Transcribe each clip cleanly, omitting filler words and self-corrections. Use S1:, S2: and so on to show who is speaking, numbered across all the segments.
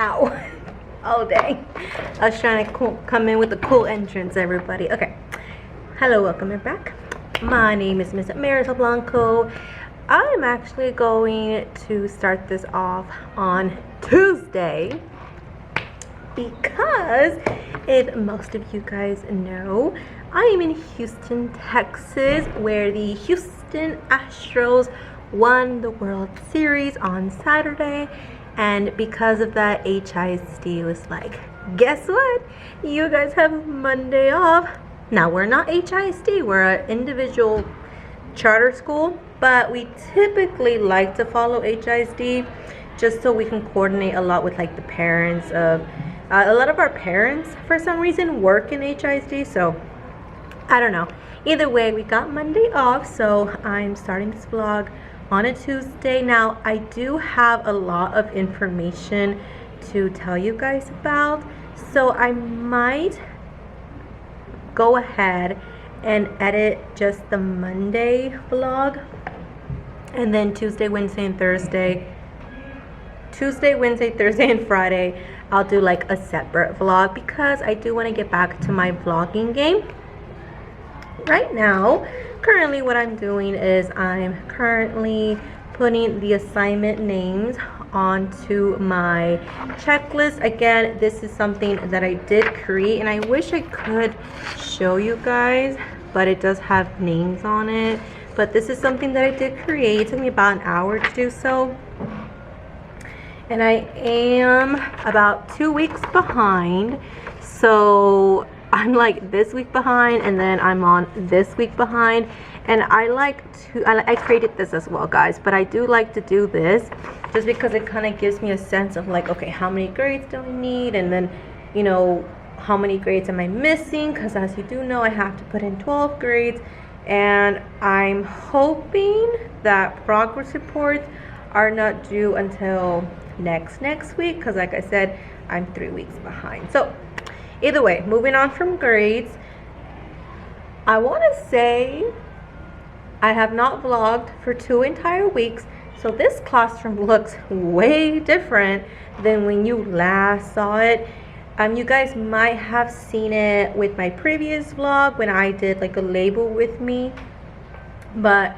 S1: Ow. Oh, dang. I was trying to come in with a cool entrance, everybody. Okay. Hello, welcome back. My name is Miss Marisol Blanco. I'm actually going to start this off on Tuesday because, if most of you guys know, I am in Houston, Texas, where the Houston Astros won the World Series on Saturday. And because of that, HISD was like, guess what? You guys have Monday off. Now, we're not HISD, we're an individual charter school, but we typically like to follow HISD just so we can coordinate a lot with like the parents of, a lot of our parents for some reason work in HISD, so I don't know. Either way, we got Monday off, so I'm starting this vlog on a Tuesday. Now, I do have a lot of information to tell you guys about, so I might go ahead and edit just the Monday vlog, and then Tuesday, Wednesday, and Thursday, and Friday, I'll do like a separate vlog because I do want to get back to my vlogging game. Right now, currently what I'm doing is I'm currently putting the assignment names onto my checklist. Again, this is something that I did create, and I wish I could show you guys, but it does have names on it. But this is something that I did create. It took me about an hour to do so, and I am about 2 weeks behind, so I'm like this week behind, and then I'm on this week behind. And I created this as well, guys, but I do like to do this just because it kind of gives me a sense of like, okay, how many grades do I need, and then, you know, how many grades am I missing, because as you do know, I have to put in 12 grades, and I'm hoping that progress reports are not due until next week, because like I said, I'm 3 weeks behind. So either way, moving on from grades, I want to say I have not vlogged for 2 entire weeks, so this classroom looks way different than when you last saw it. You guys might have seen it with my previous vlog when I did like a label with me, but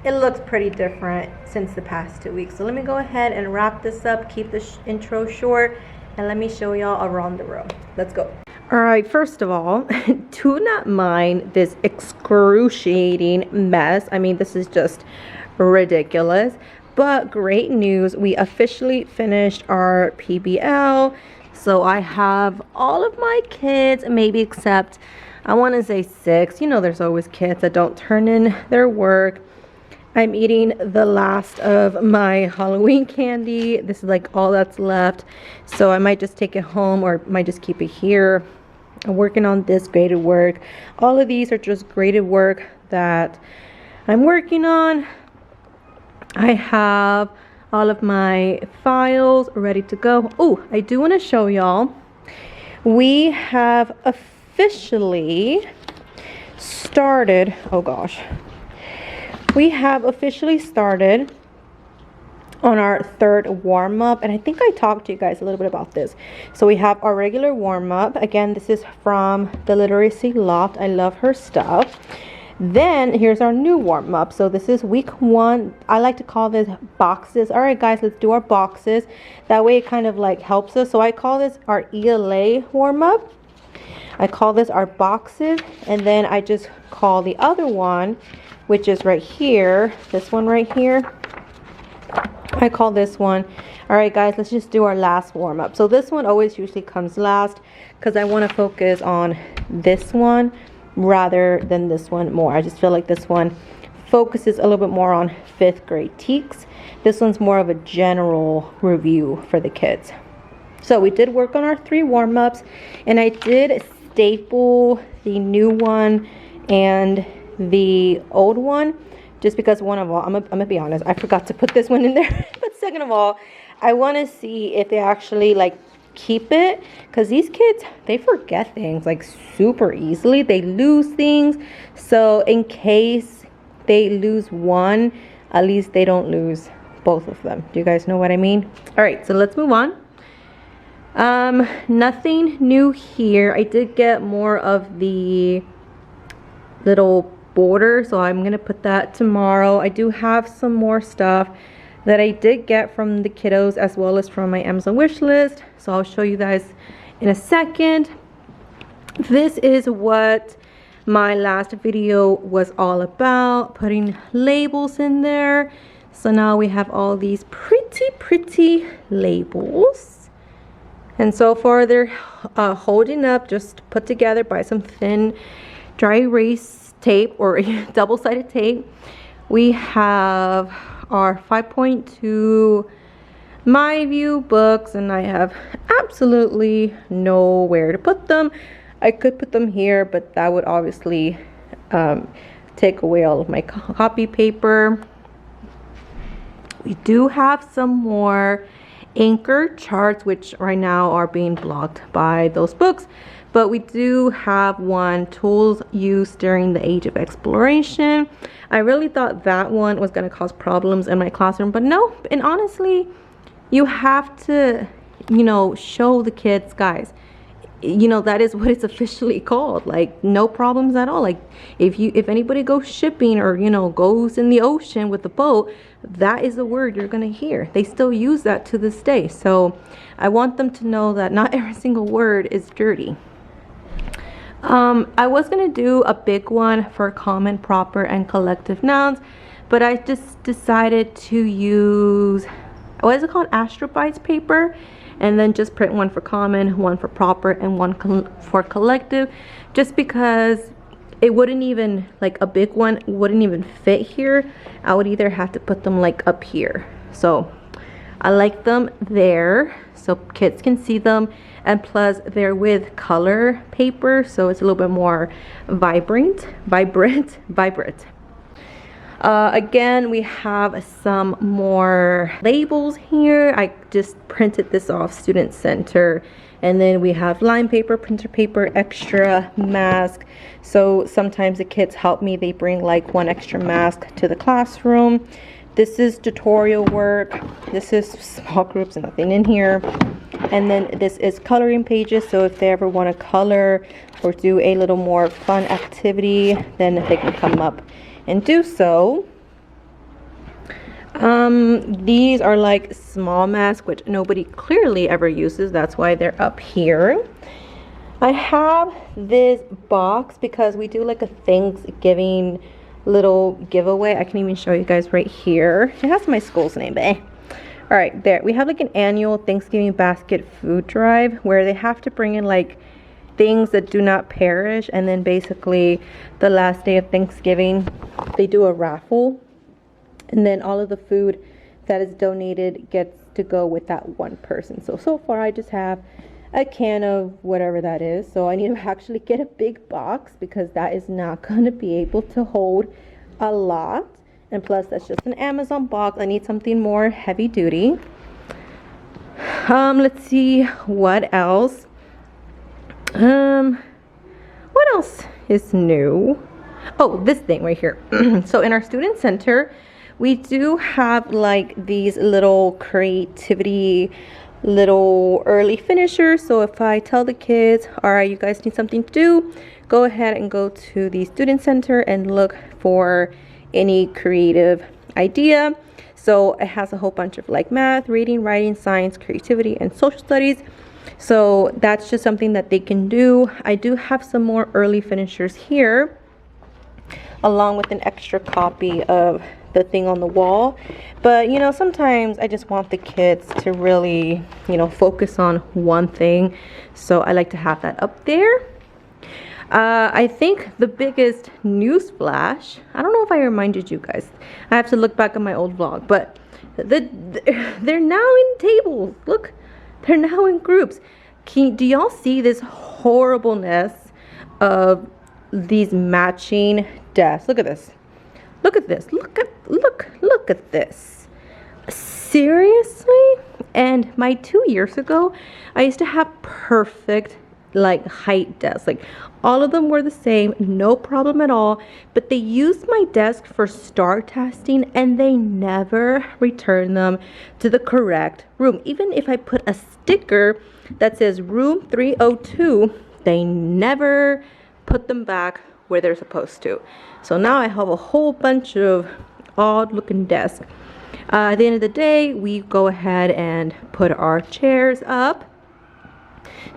S1: it looks pretty different since the past 2 weeks. So let me go ahead and wrap this up, keep the intro short, and let me show y'all around the room. Let's go. All right, first of all, do not mind this excruciating mess. I mean, this is just ridiculous, but great news. We officially finished our PBL. So I have all of my kids, maybe except, I want to say 6. You know, there's always kids that don't turn in their work. I'm eating the last of my Halloween candy. This is like all that's left. So I might just take it home, or might just keep it here. I'm working on this graded work. All of these are just graded work that I'm working on. I have all of my files ready to go. Oh, I do want to show y'all. We have officially started, oh gosh. We have officially started on our 3rd warm-up, and I think I talked to you guys a little bit about this. So we have our regular warm-up. Again, this is from the Literacy Loft. I love her stuff. Then here's our new warm-up. So this is week 1. I like to call this boxes. All right, guys, let's do our boxes. That way it kind of like helps us. So I call this our ELA warm-up. I call this our boxes, and then I just call the other one, which is right here, this one right here, I call this one. All right, guys, let's just do our last warm-up. So this one always usually comes last because I want to focus on this one rather than this one more. I just feel like this one focuses a little bit more on 5th grade teaks. This one's more of a general review for the kids. So we did work on our 3 warm-ups, and I did staple the new one and the old one, just because one of all, I'm gonna be honest, I forgot to put this one in there. But second of all, I want to see if they actually like keep it, because these kids, they forget things like super easily. They lose things, so in case they lose one, at least they don't lose both of them. Do you guys know what I mean? All right, so let's move on. Nothing new here. I did get more of the little border, so I'm gonna put that tomorrow. I do have some more stuff that I did get from the kiddos as well as from my Amazon wish list, so I'll show you guys in a second. This is what my last video was all about, putting labels in there. So now we have all these pretty labels, and so far they're holding up, just put together by some thin dry erase tape or double-sided tape. We have our 5.2 My View books, and I have absolutely nowhere to put them. I could put them here, but that would obviously take away all of my copy paper. We do have some more anchor charts, which right now are being blocked by those books, but we do have one, tools used during the age of exploration. I really thought that one was going to cause problems in my classroom, but no. And honestly, you have to, you know, show the kids, guys, you know, that is what it's officially called. Like, no problems at all. Like, if anybody goes shipping or, you know, goes in the ocean with a boat, that is the word you're gonna hear. They still use that to this day. So I want them to know that not every single word is dirty. I was gonna do a big one for common, proper, and collective nouns, but I just decided to use, what is it called, astrobites paper, and then just print one for common, one for proper, and one for collective, just because it wouldn't even, like a big one wouldn't even fit here. I would either have to put them like up here. So I like them there so kids can see them, and plus they're with color paper, so it's a little bit more vibrant. Again, we have some more labels here. I just printed this off Student Center. And then we have line paper, printer paper, extra mask. So sometimes the kids help me. They bring like one extra mask to the classroom. This is tutorial work. This is small groups, nothing in here. And then this is coloring pages. So if they ever want to color or do a little more fun activity, then they can come up and do so. These are like small masks, which nobody clearly ever uses. That's why they're up here. I have this box because we do like a Thanksgiving little giveaway. I can even show you guys right here. It has my school's name, but all right, there we have like an annual Thanksgiving basket food drive where they have to bring in like things that do not perish, and then basically the last day of Thanksgiving they do a raffle, and then all of the food that is donated gets to go with that one person. So far I just have a can of whatever that is, so I need to actually get a big box because that is not going to be able to hold a lot, and plus that's just an Amazon box. I need something more heavy duty. Let's see what else. What else is new? Oh, this thing right here. So in our student center we do have like these little creativity little early finishers. So if I tell the kids, all right, you guys need something to do, go ahead and go to the student center and look for any creative idea. So it has a whole bunch of like math, reading, writing, science, creativity, and social studies. So that's just something that they can do. I do have some more early finishers here, along with an extra copy of the thing on the wall. But you know, sometimes I just want the kids to really, you know, focus on one thing, so I like to have that up there. I think the biggest news flash, I don't know if I reminded you guys, I have to look back at my old vlog, but they're now in tables. Look, they're now in groups. Do y'all see this horribleness of these matching desks? Look at this. Look at this. Look at this. Seriously? And my 2 years ago, I used to have perfect like height desk. Like all of them were the same, no problem at all. But they used my desk for star testing and they never returned them to the correct room. Even if I put a sticker that says room 302, they never put them back where they're supposed to. So now I have a whole bunch of odd looking desks. At the end of the day, we go ahead and put our chairs up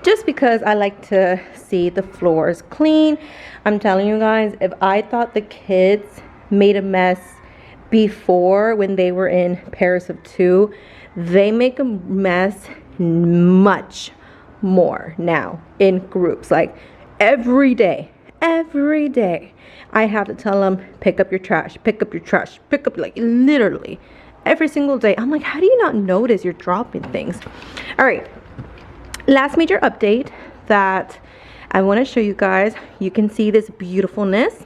S1: just because I like to see the floors clean. I'm telling you guys, if I thought the kids made a mess before when they were in pairs of two, they make a mess much more now in groups. Like every day I have to tell them, pick up your trash, pick up your trash, pick up, like literally every single day. I'm like, how do you not notice you're dropping things? All right, last major update that I want to show you guys. You can see this beautifulness.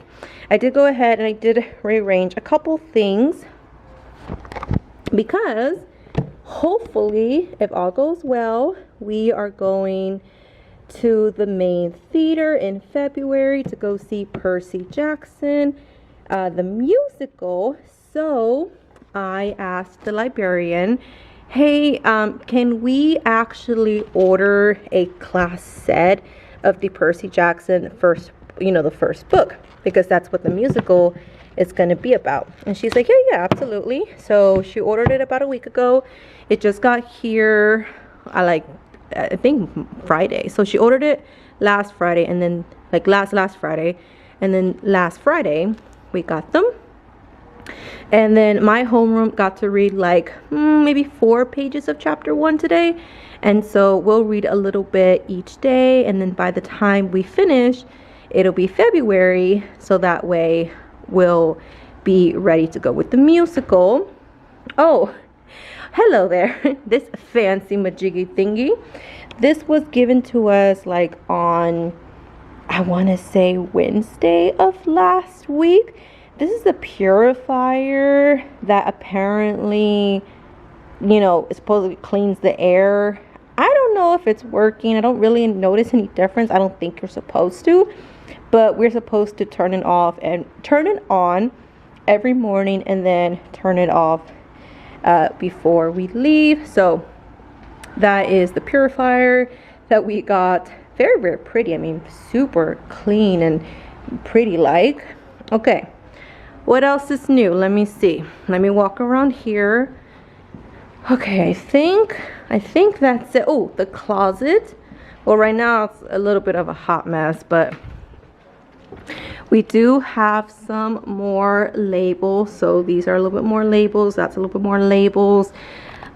S1: I did go ahead and I did rearrange a couple things because hopefully, if all goes well, we are going to the main theater in February to go see Percy Jackson, the musical. So I asked the librarian, hey, can we actually order a class set of the Percy Jackson the first book, because that's what the musical is going to be about. And she's like, yeah, absolutely. So she ordered it about a week ago. It just got here I think Friday. So she ordered it last Friday, and then like last Friday, and then last Friday we got them. And then my homeroom got to read like maybe 4 pages of chapter 1 today. And so we'll read a little bit each day, and then by the time we finish, it'll be February, so that way we'll be ready to go with the musical. Oh, hello there. This fancy majiggy thingy. This was given to us like on, I want to say Wednesday of last week. This is a purifier that apparently, it supposedly cleans the air. I don't know if it's working. I don't really notice any difference. I don't think you're supposed to, but we're supposed to turn it off and turn it on every morning and then turn it off before we leave. So that is the purifier that we got. Very, very pretty. I mean, super clean and pretty like. Okay, what else is new? Let me see. Let me walk around here. Okay, I think that's it. Oh, the closet. Well, right now it's a little bit of a hot mess, but we do have some more labels. So these are a little bit more labels. That's a little bit more labels.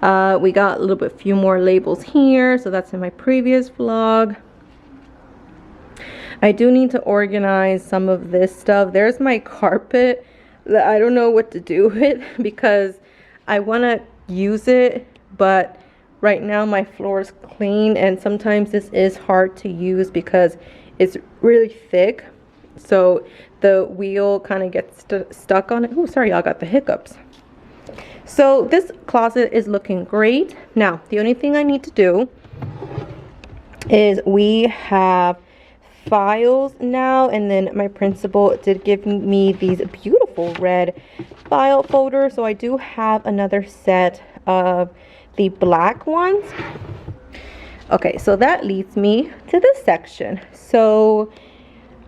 S1: We got a little bit few more labels here. So that's in my previous vlog. I do need to organize some of this stuff. There's my carpet that I don't know what to do with because I want to use it, but right now my floor is clean, and sometimes this is hard to use because it's really thick, so the wheel kind of gets stuck on it. Oh, sorry, y'all, got the hiccups. So this closet is looking great. Now the only thing I need to do is we have files now, and then my principal did give me these beautiful red file folders, so I do have another set of the black ones. Okay, so that leads me to this section. So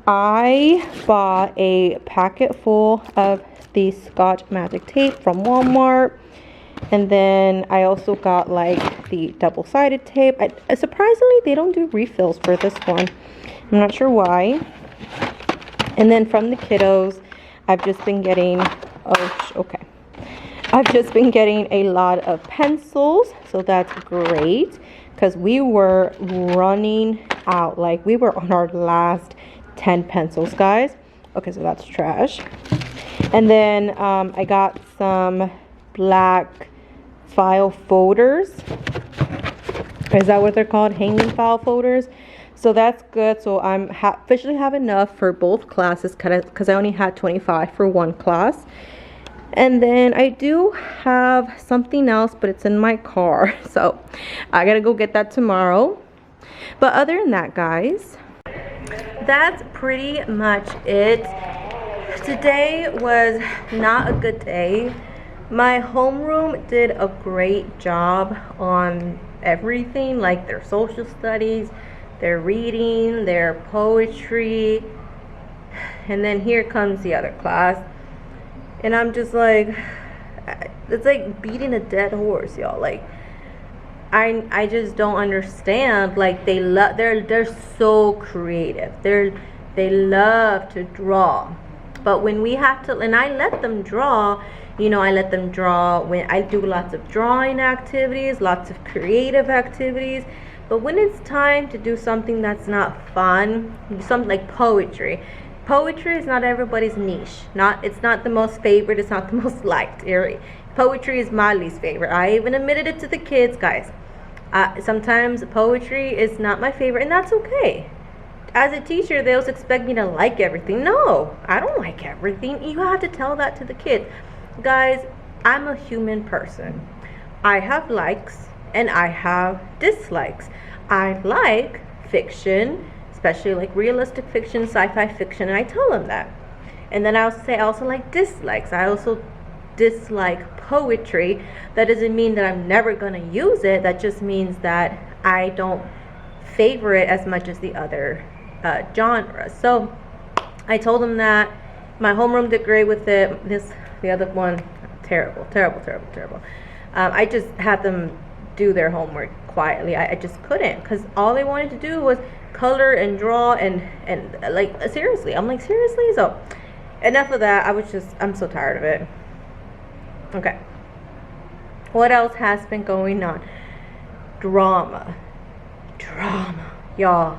S1: I bought a packet full of the Scotch Magic tape from Walmart, and then I also got like the double-sided tape. Surprisingly, they don't do refills for this one. I'm not sure why. And then from the kiddos, I've just been getting, I've just been getting a lot of pencils, so that's great because we were running out. Like we were on our last 10 pencils, guys. Okay, so that's trash. And then I got some black file folders. Is that what they're called? Hanging file folders. So that's good. So I'm officially have enough for both classes because I only had 25 for one class. And then I do have something else, but it's in my car. So I gotta go get that tomorrow. But other than that, guys, that's pretty much it. Today was not a good day. My homeroom did a great job on everything, like their social studies, their reading, their poetry, and then here comes the other class, and I'm just like, it's like beating a dead horse, y'all. Like, I just don't understand. Like, they're so creative. They love to draw, but when we have to, and I let them draw, you know, I let them draw when I do lots of drawing activities, lots of creative activities. But when it's time to do something that's not fun, something like poetry. Poetry is not everybody's niche. It's not the most favorite, it's not the most liked area. Poetry is my least favorite. I even admitted it to the kids, guys. Sometimes poetry is not my favorite, and that's okay. As a teacher, they always expect me to like everything. No, I don't like everything. You have to tell that to the kids. Guys, I'm a human person. I have likes and I have dislikes. I like fiction, especially like realistic fiction, sci-fi fiction, and I tell them that. And then I'll say I also like dislikes. I also dislike poetry. That doesn't mean that I'm never going to use it. That just means that I don't favor it as much as the other genres. So I told them that. My homeroom did great with it. The other one, terrible. I just had them do their homework quietly. I just couldn't, because all they wanted to do was color and draw and like, seriously. I'm like, seriously? So enough of that. I'm so tired of it. Okay, what else has been going on? Drama, y'all.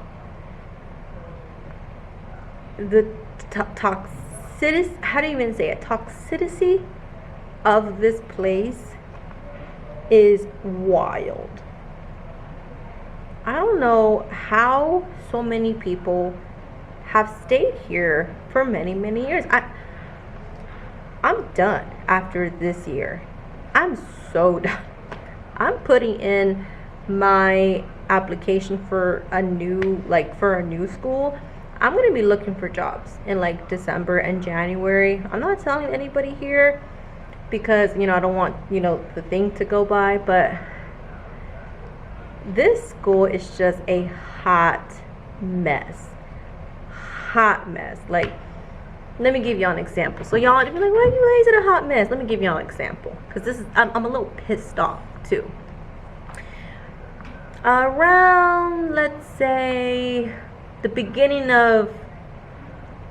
S1: The toxicity, how do you even say it? Toxicity of this place is wild. I don't know how so many people have stayed here for many years. I'm done after this year. I'm so done. I'm putting in my application for a new school. I'm going to be looking for jobs in like December and January. I'm not telling anybody here because, you know, I don't want, you know, the thing to go by, but this school is just a hot mess. Like, let me give y'all an example. So y'all be like, why is it a hot mess? Let me give y'all an example, because I'm a little pissed off too. Around, let's say, the beginning of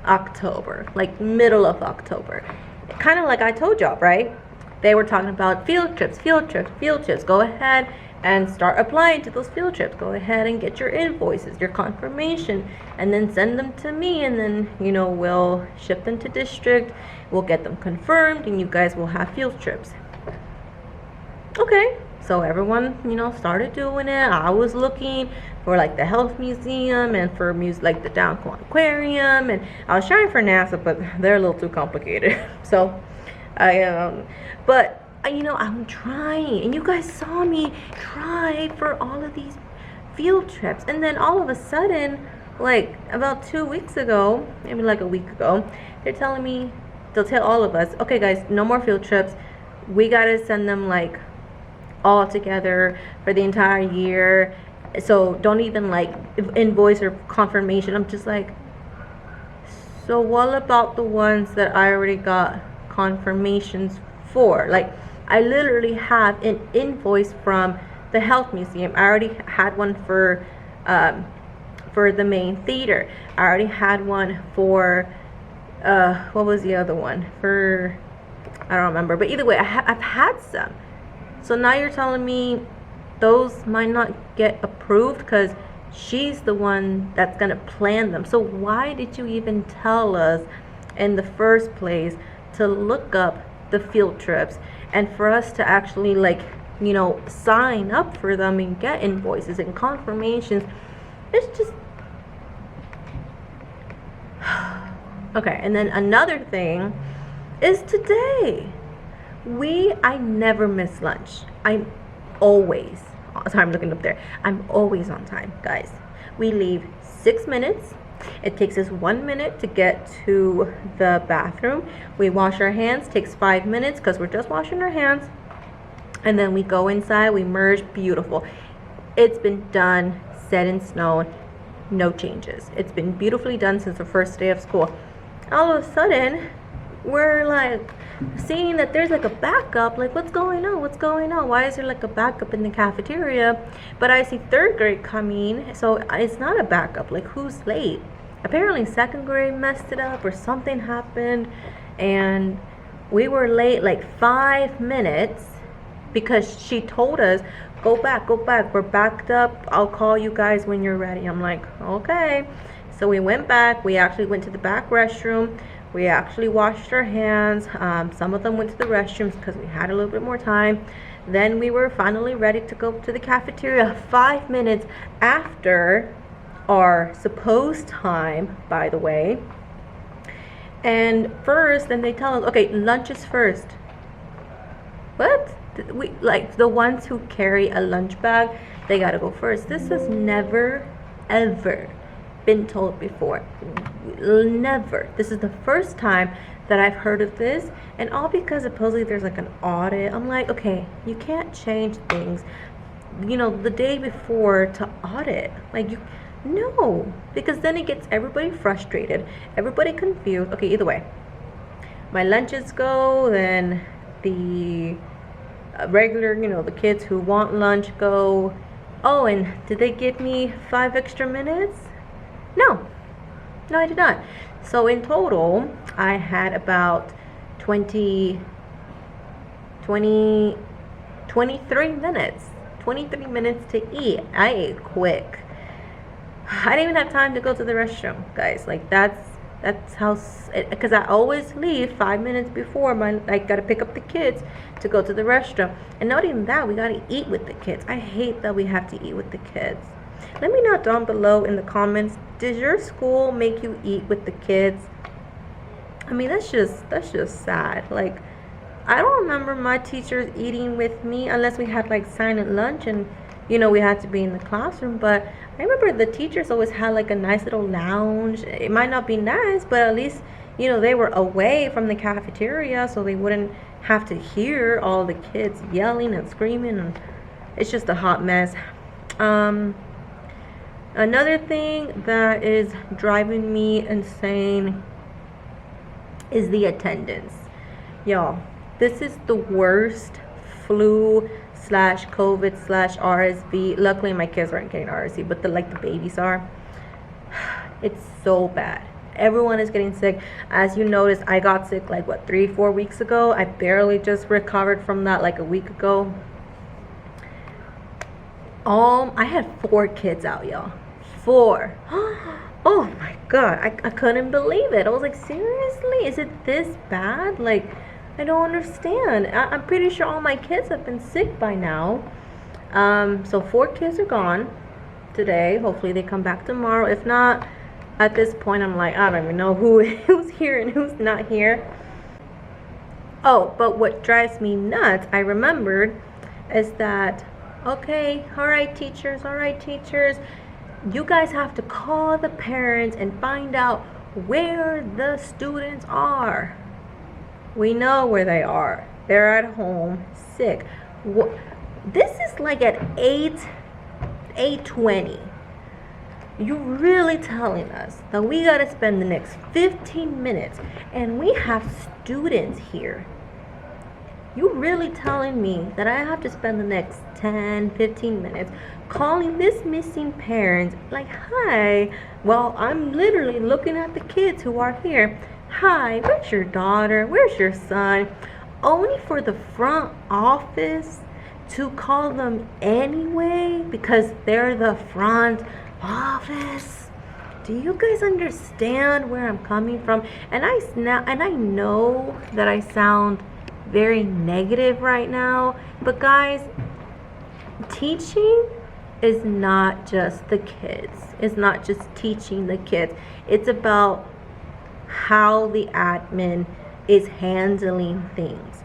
S1: October, like middle of October, kind of like I told y'all, right? They were talking about field trips. Go ahead and start applying to those field trips. Go ahead and get your invoices, your confirmation, and then send them to me, and then, you know, we'll ship them to district. We'll get them confirmed, and you guys will have field trips. Okay, so everyone, you know, started doing it. I was looking for like the health museum and for like the Downtown Aquarium, and I was trying for NASA, but they're a little too complicated. So but you know, I'm trying, and you guys saw me try for all of these field trips, and then all of a sudden, like about 2 weeks ago, maybe like a week ago, they'll tell all of us, okay guys, no more field trips. We gotta send them like all together for the entire year, so don't even like invoice or confirmation. I'm just like, so what about the ones that I already got confirmations for? Like, I literally have an invoice from the health museum. I already had one for the main theater. I already had one for what was the other one? For, I don't remember, but either way, I've had some. So now you're telling me those might not get approved because she's the one that's gonna plan them. So why did you even tell us in the first place to look up the field trips and for us to actually, like, you know, sign up for them and get invoices and confirmations? It's just okay. And then another thing is today I never miss lunch. I'm always, sorry, I'm looking up there. I'm always on time, guys. We leave 6 minutes. It takes us 1 minute to get to the bathroom. We wash our hands, takes 5 minutes because we're just washing our hands. And then we go inside, we merge, beautiful. It's been done, set in stone, no changes. It's been beautifully done since the first day of school. All of a sudden, we're like seeing that there's like a backup. Like, what's going on? What's going on? Why is there like a backup in the cafeteria? But I see third grade coming, so it's not a backup. Like, who's late? Apparently second grade messed it up or something happened, and we were late like 5 minutes because she told us, go back, we're backed up, I'll call you guys when you're ready. I'm like, okay. So we went back. We actually went to the back restroom. We actually washed our hands. Some of them went to the restrooms because we had a little bit more time. Then we were finally ready to go to the cafeteria 5 minutes after our supposed time, by the way. And first, then they tell us, okay, lunch is first. What? We, like, the ones who carry a lunch bag, they gotta go first. This has never, ever been told before. Never. This is the first time that I've heard of this, and all because supposedly there's like an audit. I'm like, okay, you can't change things, you know, the day before to audit. Like, you, no, because then it gets everybody frustrated, everybody confused. Okay, either way, my lunches go, then the regular, you know, the kids who want lunch go. Oh, and did they give me 5 extra minutes? No, I did not. So in total, I had about 23 minutes to eat. I ate quick. I didn't even have time to go to the restroom, guys. Like, that's how, because I always leave 5 minutes before I gotta pick up the kids to go to the restroom. And not even that, we gotta eat with the kids. I hate that we have to eat with the kids. Let me know down below in the comments, does your school make you eat with the kids? I mean, that's just sad. Like, I don't remember my teachers eating with me unless we had like silent lunch and, you know, we had to be in the classroom. But I remember the teachers always had like a nice little lounge. It might not be nice, but at least, you know, they were away from the cafeteria, so they wouldn't have to hear all the kids yelling and screaming, and it's just a hot mess. Another thing that is driving me insane is the attendance. Y'all, this is the worst flu / COVID / RSV. Luckily my kids aren't getting RSV, but the babies are. It's so bad. Everyone is getting sick. As you noticed, I got sick like what, 3-4 weeks ago. I barely just recovered from that like a week ago. I had 4 kids out, y'all. 4. Oh my god, I couldn't believe it. I was like, seriously, is it this bad? Like, I don't understand. I'm pretty sure all my kids have been sick by now. So 4 kids are gone today. Hopefully they come back tomorrow. If not, at this point I'm like, I don't even know who's here and who's not here. Oh, but what drives me nuts, I remembered, is that, okay, all right teachers, you guys have to call the parents and find out where the students are. We know where they are. They're at home sick. This is like at 8:20. You really telling us that we gotta spend the next 15 minutes and we have students here? You really telling me that I have to spend the next 10-15 minutes calling this missing parent like, hi, well, I'm literally looking at the kids who are here. Hi, where's your daughter? Where's your son? Only for the front office to call them anyway because they're the front office. Do you guys understand where I'm coming from? And I know that I sound very negative right now, but guys, teaching is not just the kids. It's not just teaching the kids. It's about how the admin is handling things.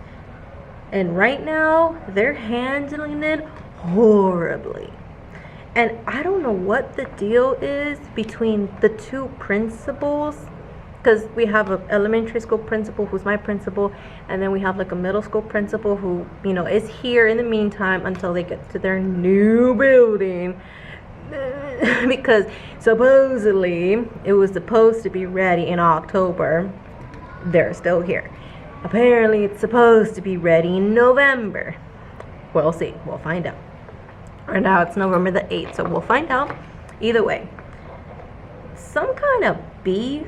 S1: And right now, they're handling it horribly. And I don't know what the deal is between the two principals, because we have an elementary school principal who's my principal, and then we have like a middle school principal who, you know, is here in the meantime until they get to their new building. Because supposedly it was supposed to be ready in October. They're still here. Apparently it's supposed to be ready in November. We'll see. We'll find out. Right now it's November the 8th, so we'll find out. Either way, some kind of beef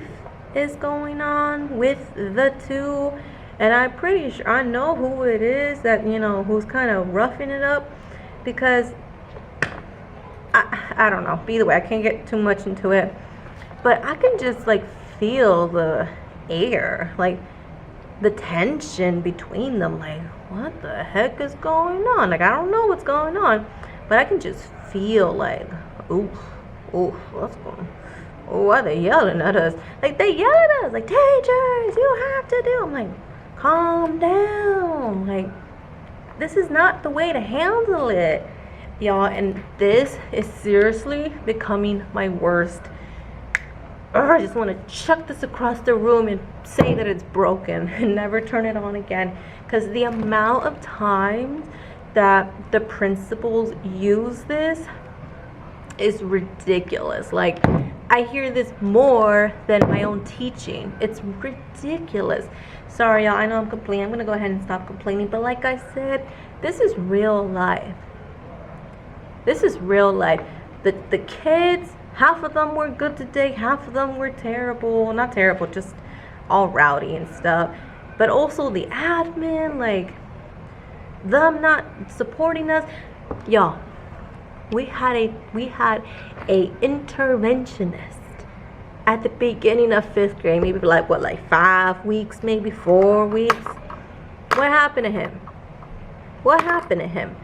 S1: is going on with the two, and I'm pretty sure I know who it is that, you know, who's kind of roughing it up, because I don't know. Either way, I can't get too much into it, but I can just like feel the air, like the tension between them. Like, what the heck is going on? Like, I don't know what's going on, but I can just feel like, ooh, what's going on? Why are they yelling at us? Like, they yell at us, like, teachers, you have to do. I'm like, calm down. Like, this is not the way to handle it, y'all. And this is seriously becoming my worst. I just want to chuck this across the room and say that it's broken and never turn it on again. Because the amount of times that the principals use this is ridiculous. Like, I hear this more than my own teaching. It's ridiculous. Sorry, y'all. I know I'm complaining. I'm going to go ahead and stop complaining. But like I said, this is real life. This is real life. The kids, half of them were good today. Half of them were terrible. Not terrible, just all rowdy and stuff. But also the admin, like, them not supporting us. Y'all, we had a interventionist at the beginning of 5th grade, maybe like 5 weeks, maybe 4 weeks. What happened to him? What happened to him?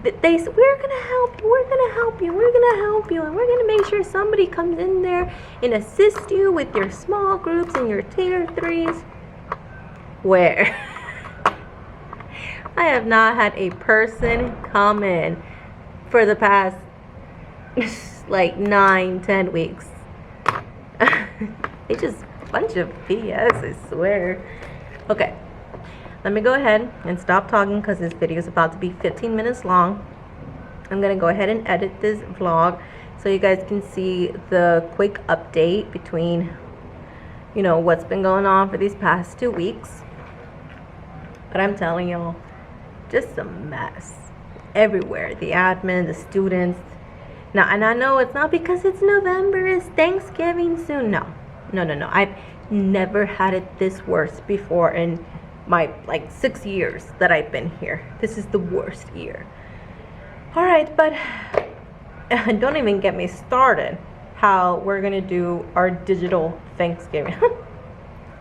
S1: They said, we're gonna help you, we're gonna help you, we're gonna help you, and we're gonna make sure somebody comes in there and assist you with your small groups and your tier 3s. Where? I have not had a person come in for the past like 9-10 weeks. It's just a bunch of BS, I swear. Okay, let me go ahead and stop talking because this video is about to be 15 minutes long. I'm gonna go ahead and edit this vlog so you guys can see the quick update between, you know, what's been going on for these past 2 weeks. But I'm telling y'all, just a mess everywhere. The admin, the students. Now, and I know it's not because it's November, it's Thanksgiving soon. No. I've never had it this worse before in my like 6 years that I've been here. This is the worst year. All right, but don't even get me started how we're gonna do our digital Thanksgiving.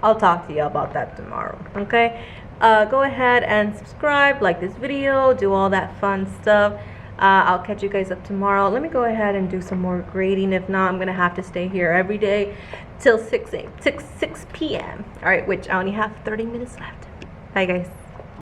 S1: I'll talk to you about that tomorrow, okay? Go ahead and subscribe, like this video, do all that fun stuff. I'll catch you guys up tomorrow. Let me go ahead and do some more grading. If not, I'm gonna have to stay here every day till 6 p.m. All right, which I only have 30 minutes left. Bye, guys.